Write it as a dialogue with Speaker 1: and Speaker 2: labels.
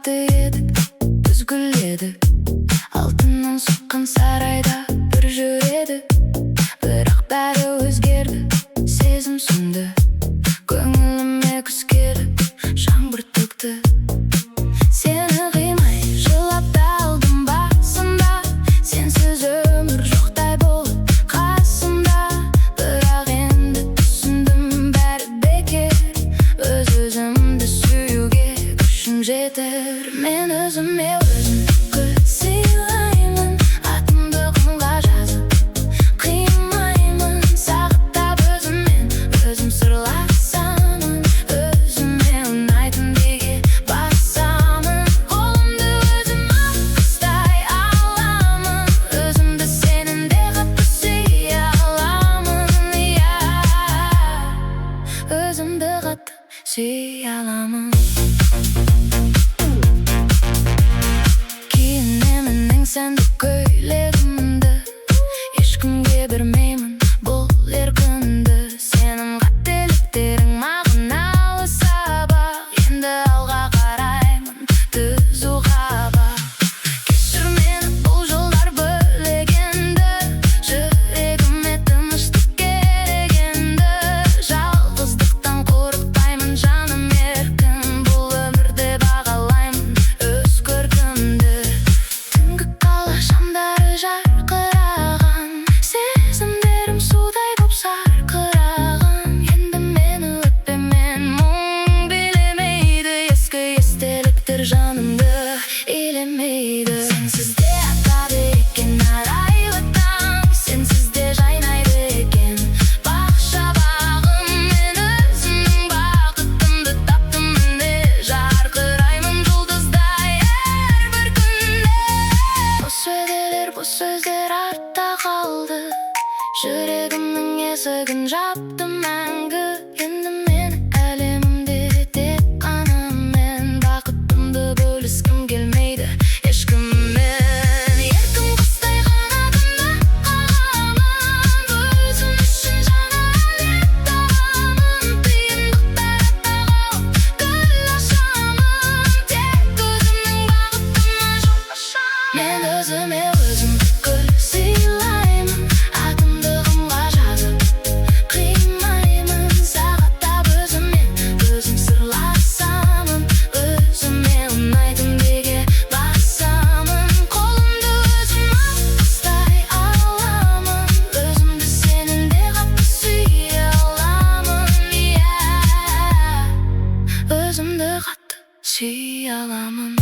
Speaker 1: бақытты едік, біз гүл едік. Алтыннан соққан сарайда бір жүредік. Бірақ бәрі өзгерді, сезім сүнді. Көңіліме күз келіп, жаңбыр төкті. Сені қимай жылап та алдым басында. Сенсіз өмір жоқтай болып қасымда. Бірақ енді түсіндім, бәрі бекер. Өз-өзімді сүюге күшім жетер. Мен өзіме өзім гүл сыйлаймын, атымды құмға жазып қимаймын. Сағаттап өзіммен өзім сырласамын. Өзіме ұнайтын неге басамын. Қолымды өзім алқыстай аламын. Өзімді сенің де қатты сүйе аламын. Өзімді қатты сүйе аламын. Киінемін сәнді көйлегімді, ешкімге бермеймін бұл еркінді. Сенің қателіктерің маған алыс сабақ, енді алға қараймын түзу қабақ. Кешір мені бұл жолдар бөлегенді, жүрегіме тыныштық керек енді. Жалғыздықтан қорықпаймын, жаным еркін, бұл өмірді бағалаймын өз көркімді. Түнгі қала шамдары жарқыраған, сезімдерім судай боп сарқыраған. Енді мені өкпемен мұң билемейді, ескі естеліктер жанымды илемейді. Сенсіз де атады екен арайлы таң, сенсіз де жайнайды екен бақша бағым. Мен өзімнің бақытымды таптым міне, жарқыраймын жұлдыздай әрбір күнде. Бос уәделер, бос сөздер артта қалды, жүрегімнің есігін жаптым мәңгі. Енді мен әлемімде тек қана мен, бақытымды бөліскім келмейді ешкіммен. Еркін құстай қанатымда қағамын, өзім үшін жаңа әлем табамын. Қиындықтар артта қалып гүл ашамын, тек өзімнің бақытыма жол ашамын. Мен өзіме өзім гүл сыйлаймын, атымды құмға жазып қимаймын. Сағаттап өзіммен өзім сырласамын. Өзіме ұнайтын неге басамын. Қолымды өзім алқыстай аламын. Өзімді сенің де қатты сүйе аламын. Өзімді қатты сүйе аламын.